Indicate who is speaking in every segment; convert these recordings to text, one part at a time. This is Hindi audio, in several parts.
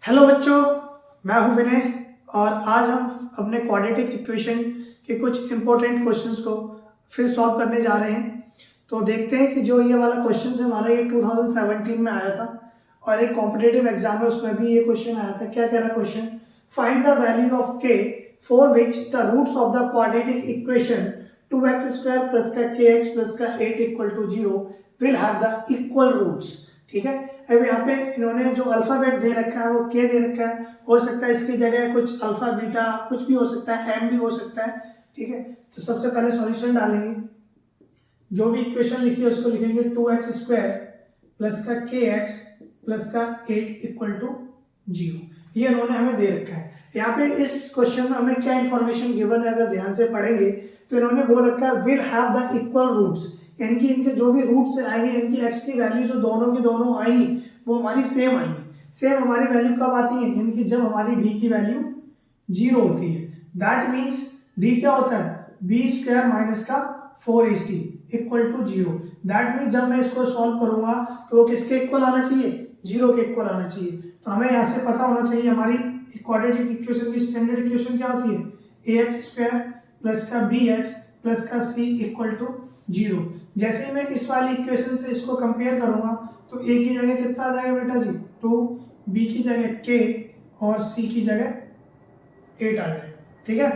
Speaker 1: हेलो बच्चों, मैं हूं विनय और आज हम अपने क्वाड्रेटिक इक्वेशन के कुछ इंपॉर्टेंट क्वेश्चंस को फिर सॉल्व करने जा रहे हैं। तो देखते हैं कि जो ये वाला क्वेश्चन है हमारा ये 2017 में आया था और एक कॉम्पिटिटिव एग्जाम है उसमें भी ये क्वेश्चन आया था। क्या कह रहा है question? Find the value of k for which the roots of the quadratic equation 2x² plus का kx प्लस का 8 equal to 0 will have the equal roots. ठीक है, अब यहाँ पे इन्होंने जो अल्फाबेट दे रखा है वो के दे रखा है, हो सकता है इसकी जगह कुछ अल्फा बीटा कुछ भी हो सकता है, एम भी हो सकता है। ठीक है, तो सबसे पहले सॉल्यूशन डालेंगे, जो भी इक्वेशन लिखी है उसको लिखेंगे 2x² प्लस का kx प्लस का 8 इक्वल टू 0। ये इन्होंने हमें दे रखा है। यहाँ पे इस क्वेश्चन में हमें क्या इंफॉर्मेशन गिवन है अगर ध्यान से पढ़ेंगे तो इन्होंने बोल रखा है will have the equal roots, यानी कि इनके जो भी रूट्स आएंगे इनकी x की वैल्यू जो दोनों की दोनों आएंगी वो हमारी सेम आएंगी। सेम हमारी वैल्यू कब आती है? यानी कि जब हमारी d की वैल्यू 0 होती है। दैट मीन्स d क्या होता है? b² माइनस का 4ac equal to 0। That means जब मैं इसको सॉल्व करूंगा तो वो किसके इक्वल आना चाहिए? 0 के इक्वल आना चाहिए। तो हमें यहाँ से पता होना चाहिए हमारी क्वाड्रेटिक इक्वेशन की स्टैंडर्ड इक्वेशन क्या होती है? ax² प्लस का bx प्लस का c इक्वल टू 0। जैसे ही मैं इस वाली इक्वेशन से इसको कंपेयर करूंगा तो a की जगह कितना आ जाएगा बेटा जी? 2, b की जगह k और c की जगह 8 आ जाएगा। ठीक है,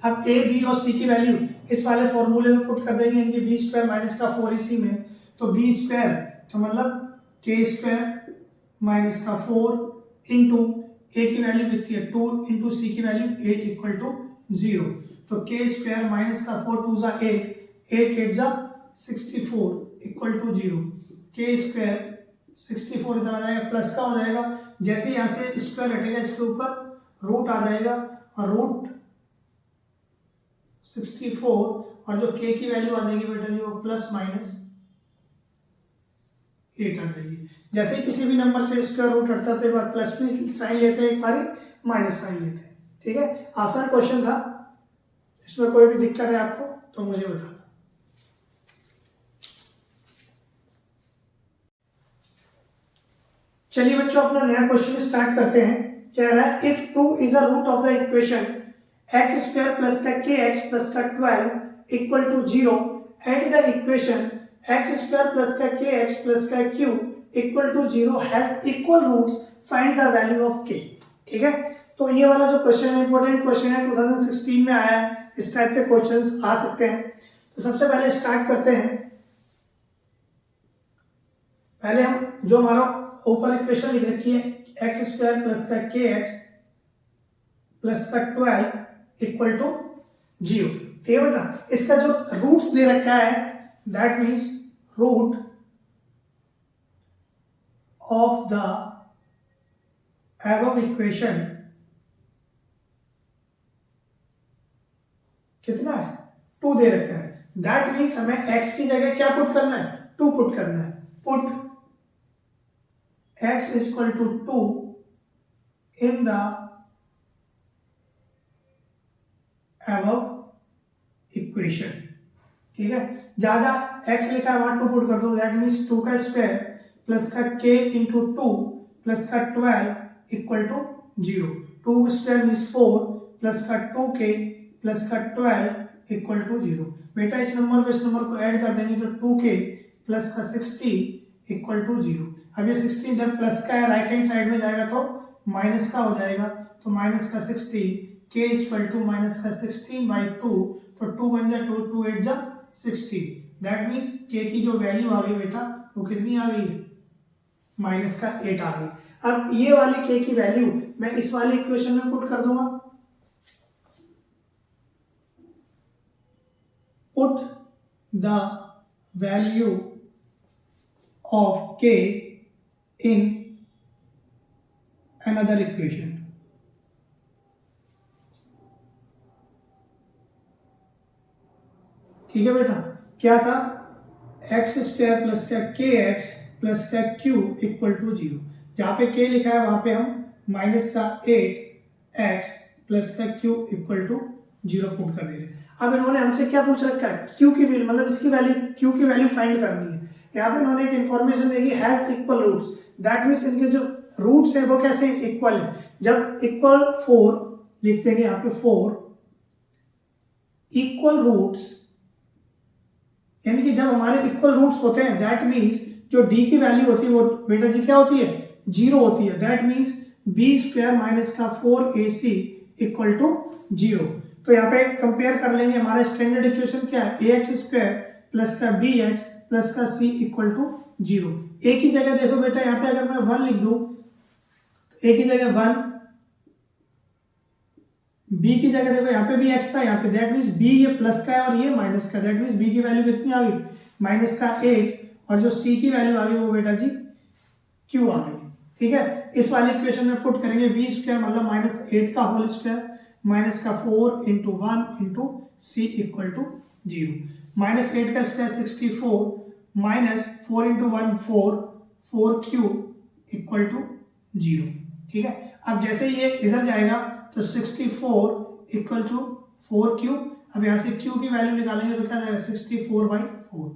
Speaker 1: अब a b और c की वैल्यू इस वाले फॉर्मूले में पुट कर देंगे, इनकी b² माइनस का 4ac में, तो b² तो मतलब k² माइनस का 4 इंटू a की वैल्यू कितनी है? 2 इंटू c की वैल्यू 8 इक्वल टू 0। तो k² माइनस का 4 2 जा 8, 8 8 जा 64 इक्वल टू 0। k² 64 इधर आ जाएगा, प्लस का हो जाएगा, जैसे यहाँ से स्क्वायर हटेगा इसके ऊपर रूट आ जाएगा और रूट 64 और जो k की वैल्यू आ जाएगी बेटा जी वो प्लस माइनस 8 आ जाएगी। जैसे ही किसी भी नंबर से स्क्वायर रूट हटता है तो एक बार प्लस भी साइन लेते हैं, एक बार माइनस साइन लेते हैं। ठीक है, आसान क्वेश्चन था, इसमें कोई भी दिक्कत है आपको तो मुझे बताना। चलिए बच्चों अपना नया क्वेश्चन स्टार्ट करते हैं। कह रहा है if 2 is a root of the equation x² plus का kx प्लस का 12 equal to 0 and the equation x² plus का kx प्लस का q equal to 0 has equal roots, find the value of k। ठीक है, तो ये वाला जो क्वेश्चन है इंपॉर्टेंट क्वेश्चन है, 2016 में आया है, इस टाइप के क्वेश्चंस आ सकते हैं। तो सबसे पहले स्टार्ट करते हैं। पहले हम जो हमारा ऊपर इक्वेशन लिख रखी है x² प्लस का kx प्लस का 12 इक्वल टू 0। ठीक है बेटा, इसका जो रूट्स दे रखा है that means root of the above equation कितना है? 2 दे रखा है। दैट मीन्स हमें x की जगह क्या पुट करना है? 2 पुट करना है। Put x is equal to 2 in the above equation। ठीक है, जहां जहां x लिखा है वहां 2 पुट कर दो। दैट मीन्स 2 का स्क्वायर प्लस का k इंटू 2 प्लस का 12 equal to 0। 2 square means 4 plus का 2k प्लस का 12 इक्वल टू 0। बेटा इस नंबर को इस नंबर को ऐड कर देंगे तो 2k प्लस का 60 इक्वल टू 0। अब ये 60 इधर प्लस का है, राइट हैंड साइड में जाएगा तो माइनस का हो जाएगा, तो माइनस का 60 k इक्वल टू माइनस का 16 बाई 2, तो 2 बन जा 2, 2 8 जा 60। दैट मीन्स k की जो वैल्यू आ गई बेटा वो कितनी आ गई है? माइनस का 8 आ गई। अब ये वाली k की वैल्यू मैं इस वाली इक्वेशन में पुट कर दूंगा। Put the value of k in another equation। ठीक है बेटा, क्या था? x² प्लस का kx प्लस का q इक्वल टू 0। जहां पे k लिखा है वहां पे हम माइनस का 8x प्लस का q इक्वल टू 0 पुट कर दे रहे हैं। अब इन्होंने हमसे क्या पूछ रखा है? q की वैल्यू, मतलब इसकी वैल्यू q की वैल्यू फाइंड करनी है। यहाँ पे इन्होंने एक इंफॉर्मेशन देगी has equal roots. That means इनके जो रूट्स है वो कैसे इक्वल है, जब इक्वल 4 लिख देंगे यहाँ पे 4 इक्वल रूट्स, यानी कि जब हमारे इक्वल रूट्स होते हैं दैट मीन्स जो d की वैल्यू होती है वो बेटा जी क्या होती है, 0 होती है। That means B square minus का 4ac इक्वल टू 0। तो यहाँ पे कंपेयर कर लेंगे, हमारा स्टैंडर्ड इक्वेशन क्या है, ax स्क्वायर प्लस का bx प्लस का c इक्वल टू 0। a की जगह देखो बेटा यहाँ पे अगर मैं 1 लिख दूं तो a की जगह 1, b की जगह देखो यहाँ पे भी x था यहाँ पे, दैट मीन्स b ये प्लस का है और ये माइनस का, दैट मीन्स b की वैल्यू कितनी आ गई, माइनस का 8, और जो c की वैल्यू आ गई वो बेटा जी q आ गई। ठीक है, इस वाले इक्वेशन में पुट करेंगे b स्क्वायर मतलब माइनस 8 का होल स्क्वायर माइनस का 4 into 1 into C equal to 0। Minus 8 का square 64 minus 4 into 1 4 Q equal to 0। ठीक है, अब जैसे ये इधर जाएगा तो 64 इक्वल टू 4 क्यू, अब यहाँ से q की वैल्यू निकालेंगे तो क्या जाएगा 64/4,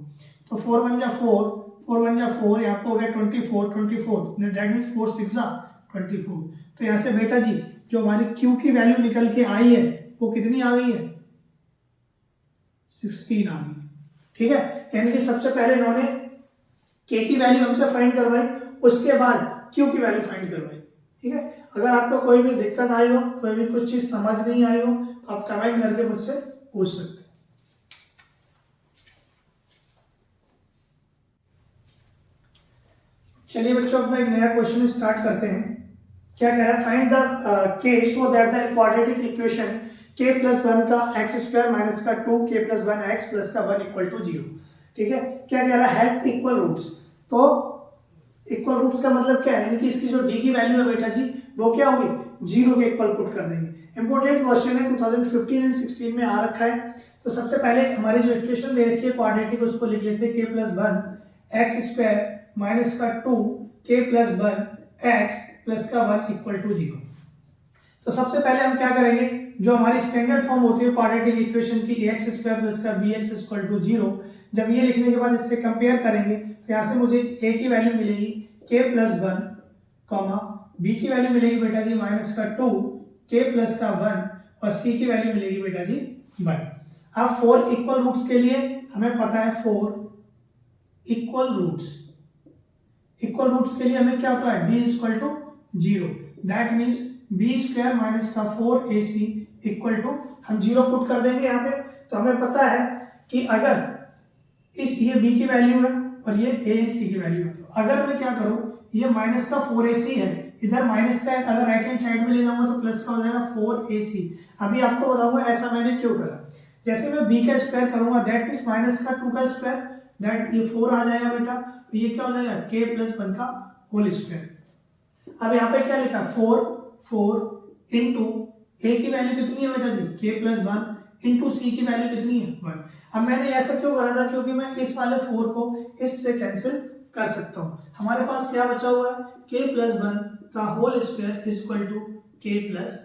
Speaker 1: तो 4 1 जा 4, 4 1 जा 4, यहाँ पे हो गया 24 दैट मीन्स 4 6 जा 24। तो यहाँ से बेटा जी जो हमारी q की वैल्यू निकल के आई है वो कितनी आ गई है, 16 आ गई। ठीक है, यानी कि सबसे पहले इन्होंने k की वैल्यू हमसे फाइंड करवाई, उसके बाद q की वैल्यू फाइंड करवाई। ठीक है, अगर आपको कोई भी दिक्कत आई हो, कोई भी कुछ चीज समझ नहीं आई हो तो आप कमेंट करके मुझसे पूछ सकते हैं। चलिए बच्चों अपना एक नया क्वेश्चन स्टार्ट करते हैं। क्या कह रहा है, find the k so that the quadratic equation k plus 1 का x स्क्वायर माइनस का 2k प्लस 1x प्लस का 1 इक्वल टू 0। ठीक है, क्या कह रहा है, हैज इक्वल रूट्स। तो इक्वल रूट्स का मतलब क्या है, यानी कि इसकी जो d की वैल्यू है बेटा जी वो क्या होगी, 0 के इक्वल पुट कर देंगे। इंपॉर्टेंट क्वेश्चन है, 2015 एंड 16 में आ रखा है। तो सबसे पहले हमारी जो इक्वेशन दे रखी है क्वाड्रेटिक उसको लिख लेते हैं, k plus 1 x square minus का 2k प्लस 1 x प्लस का 1 इक्वल टू 0। तो सबसे पहले हम क्या करेंगे, जो हमारी स्टैंडर्ड फॉर्म होती है क्वाड्रेटिक इक्वेशन की ax स्क्वायर प्लस का bx इक्वल टू 0, जब ये लिखने के बाद इससे कंपेयर करेंगे तो यहाँ से मुझे a की वैल्यू मिलेगी k प्लस 1 कॉमा b की वैल्यू मिलेगी बेटा जी माइनस का 2 k प्लस का 1 और c की वैल्यू मिलेगी बेटा जी 1। अब 4 इक्वल रूट्स के लिए हमें पता है 4 इक्वल रूट्स, इक्वल रूट्स के लिए हमें क्या होता है, d equal to 0, that means b square minus का 4ac इक्वल टू, हम 0 पुट कर देंगे यहाँ पे। तो हमें पता है कि अगर ये b की वैल्यू है और ये a एंड c की वैल्यू है, तो अगर मैं क्या करूँ, ये माइनस का 4ac है, इधर माइनस का है, अगर राइट हैंड साइड में ले जाऊंगा तो प्लस का हो जाएगा 4ac। अभी आपको बताऊंगा ऐसा मैंने क्यों करा। जैसे मैं b का स्क्वायर करूंगा दैट मीन्स माइनस का 2 का स्क्वायर, दैट ये 4 आ जाएगा बेटा, तो ये क्या हो जाएगा k प्लस 1 का होल स्क्वायर। अब यहाँ पे क्या लिखा, 4 इंटू a की वैल्यू कितनी है बेटा जी, k प्लस 1 इंटू c की वैल्यू कितनी है 1। अब मैंने ऐसा क्यों करा था, क्योंकि मैं इस वाले 4 को इससे कैंसिल कर सकता हूँ। हमारे पास क्या बचा हुआ है, k प्लस 1 का whole square is equal to k plus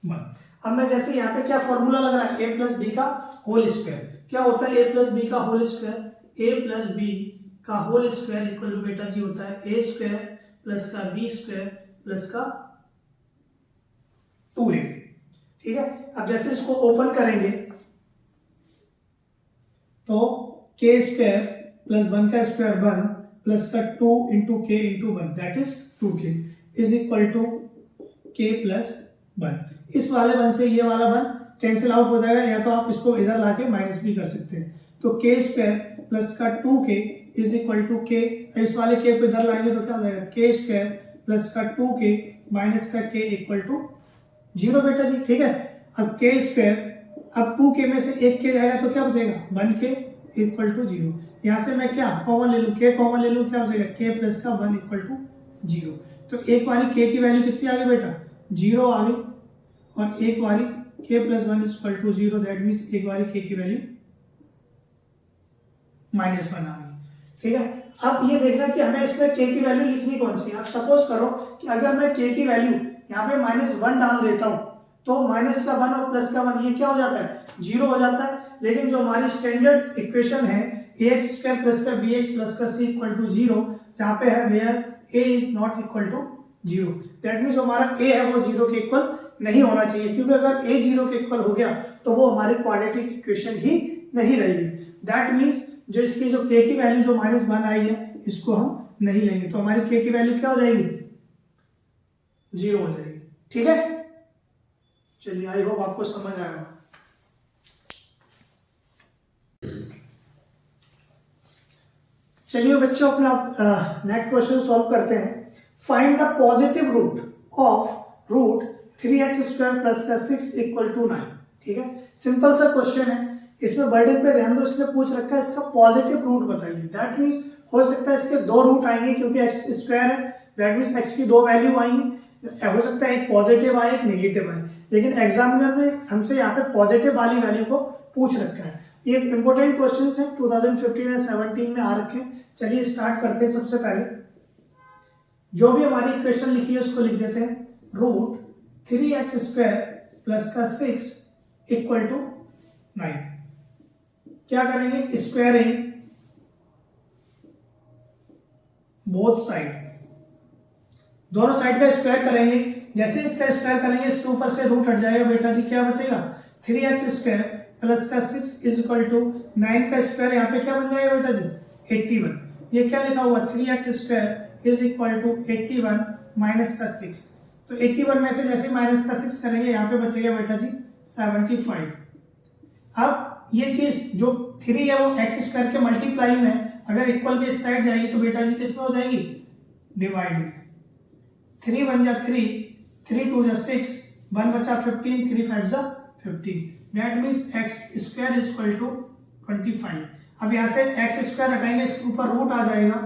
Speaker 1: 1। अब मैं जैसे यहाँ पे क्या फॉर्मूला लग रहा है, a प्लस बी का होल स्क्वायर, क्या होता है a प्लस बी का whole square, a plus B का होल स्क्वायर इक्वल टू बेटा जी होता है a स्क्वायर प्लस का b स्क्वायर प्लस का 2a। ठीक है, अब जैसे इसको ओपन करेंगे तो k स्क्वायर प्लस 1 का स्क्वायर 1 प्लस का 2 into k into 1 that is 2k is equal to k plus 1। इस वाले 1 से ये वाला 1 कैंसिल आउट हो जाएगा, या तो आप इसको इधर लाके माइनस भी कर सकते हैं। तो k स्क्वायर प्लस का 2k is equal to k, इस वाले k को इधर लाएंगे तो क्या हो जाएगा, k स्क्वायर प्लस का 2k माइनस का k इक्वल टू 0 बेटा जी। ठीक है, अब k स्क्वायर, अब 2k में से एक k जाएगा तो क्या बचेगा 1k इक्वल टू 0। यहाँ से मैं क्या कॉमन ले लूँ, k कॉमन ले लूँ, क्या हो जाएगा k प्लस का 1 इक्वल टू 0। तो एक बारी k की वैल्यू कितनी आ गई बेटा, 0 आ गई, और एक बारी k plus 1 equal to 0, that means एक बारी k की वैल्यू -1 आ गई। ठीक है, अब ये देखना कि हमें इसमें k की वैल्यू लिखनी कौन सी है। अब सपोज करो कि अगर मैं k की वैल्यू यहाँ पे -1 डाल देता हूँ तो माइनस का 1 और प्लस का 1 ये क्या हो जाता है, 0 हो जाता है। लेकिन जो हमारी स्टैंडर्ड इक्वेशन है ax स्क्वायर प्लस का bx प्लस का c इक्वल टू 0, जहाँ पे है where a is not equal to zero. That means हमारा ए है वो जीरो के इक्वल नहीं होना चाहिए, क्योंकि अगर ए जीरो के इक्वल हो गया तो वो हमारी क्वाड्रेटिक इक्वेशन ही नहीं रहेगी। दैट मीन्स जो इसकी जो के की वैल्यू जो -1 आई है इसको हम नहीं लेंगे, तो हमारी के की वैल्यू क्या हो जाएगी, जीरो हो जाएगी। ठीक है, चलिए आई होप आपको समझ आएगा। चलिए बच्चों अपना नेक्स्ट क्वेश्चन सॉल्व करते हैं। Find the positive root of root 3x² plus का 6 इक्वल टू 9। ठीक है, सिंपल सा क्वेश्चन है, इसमें वर्डिंग पे ध्यान दो, इसने पूछ रखा है इसका पॉजिटिव रूट बताइए। दैट मीन्स हो सकता है इसके दो रूट आएंगे क्योंकि x² है, दैट मीन्स x की दो वैल्यू आएंगी, हो सकता है एक पॉजिटिव आए एक नेगेटिव आए, लेकिन एग्जामिनर ने हमसे यहाँ पे पॉजिटिव वाली वैल्यू को पूछ रखा है। ये इंपॉर्टेंट क्वेश्चन है, 2015 या 17 में आ रखे। चलिए स्टार्ट करते हैं। सबसे पहले जो भी हमारी इक्वेशन लिखी है उसको लिख देते हैं, रूट 3x² प्लस का 6 इक्वल टू 9। क्या करेंगे, स्क्वायरिंग बोथ साइड, दोनों साइड का स्क्वायर करेंगे। जैसे इसका स्क्वायर करेंगे इसके ऊपर से रूट हट जाएगा बेटा जी, क्या बचेगा 3x² प्लस का 6 इज इक्वल टू 9 का स्क्वायर, यहाँ पे क्या बन जाएगा बेटा जी 81। ये क्या लिखा हुआ 3x² is equal to 81 minus का 6, तो 81 में से जैसे माइनस का 6 करेंगे यहाँ पे बचेगा बेटा जी 75। अब ये चीज जो 3 है वो x² के मल्टीप्लाई में अगर इक्वल के इस साइड जाएगी तो बेटा जी किस में हो जाएगी, डिवाइड। 3 1 जा 3, 3 2 जा 6, 1 बचा 15, 3 5 जा 15। That means x² is equal to 25। अब यहां से x² हटाएंगे, इसके ऊपर रूट आ जाएगा,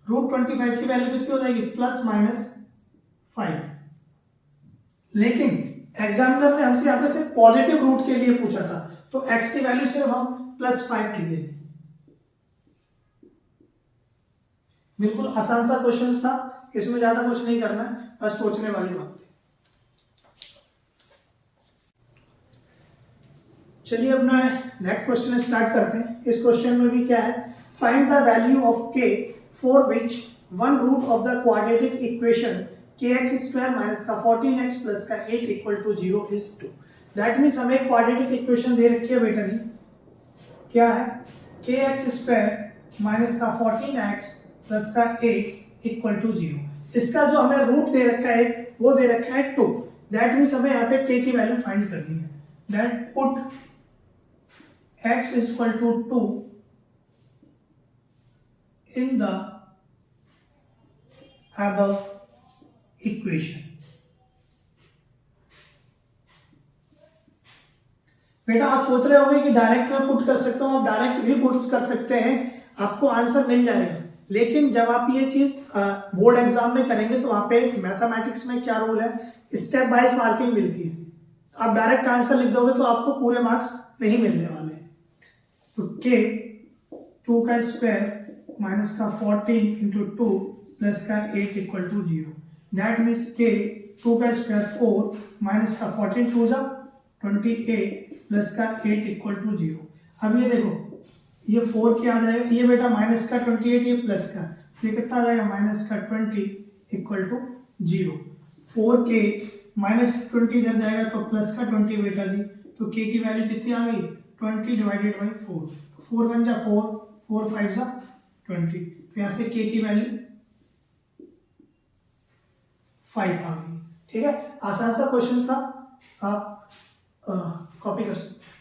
Speaker 1: रूट 25 की वैल्यू कितनी हो जाएगी, प्लस माइनस 5। लेकिन एग्जामिनर ने हमसे यहाँ पे सिर्फ पॉजिटिव रूट के लिए पूछा था, तो x की वैल्यू सिर्फ हम +5 लिख देंगे। बिल्कुल आसान सा क्वेश्चन था, इसमें ज्यादा कुछ नहीं करना है, बस सोचने वाली बात थी। चलिए अपना नेक्स्ट क्वेश्चन स्टार्ट करते हैं। इस क्वेश्चन में भी क्या है, find the value of k for which one root of the quadratic equation kx² minus का 14x प्लस का 8 equal to 0 is 2। That means हमें क्वाड्रेटिक इक्वेशन दे रखी है बेटा जी, क्या है kx² माइनस का 14x प्लस का 8 इक्वल टू 0। इसका जो हमें रूट दे रखा है वो दे रखा है 2। दैट मीन्स हमें यहाँ पे k की वैल्यू फाइंड करनी है। That put x is equal to 2 in the above equation। बेटा आप सोच रहे होंगे कि डायरेक्ट मैं पुट कर सकता हूँ, आप डायरेक्ट भी पुट कर सकते हैं, आपको आंसर मिल जाएगा। लेकिन जब आप ये चीज बोर्ड एग्जाम में करेंगे तो वहां पे मैथमेटिक्स में क्या रूल है, स्टेप वाइज मार्किंग मिलती है। आप डायरेक्ट आंसर लिख दोगे तो आपको पूरे मार्क्स नहीं मिलने वाले। तो k 2 का स्क्वायर माइनस का 14 इंटू 2 प्लस का 8 equal to 0। That means k 2 का स्क्वायर 4 माइनस का 14 2 जा 28 प्लस का 8 इक्वल टू 0। अब ये देखो ये 4 क्या आ जाएगा, ये बेटा माइनस का 28, ये प्लस का, ये कितना आ जाएगा माइनस का 20 इक्वल टू 0। 4k माइनस 20 इधर जाएगा तो प्लस का 20 बेटा जी, तो k की वैल्यू कितनी आ गई 20 डिवाइडेड बाई 4, तो 4 1 जा 4, 4 5 जा 20, तो यहाँ से k की वैल्यू 5 आ गई। ठीक है, आसान सा क्वेश्चन था, आप कॉपी कर सकते हैं।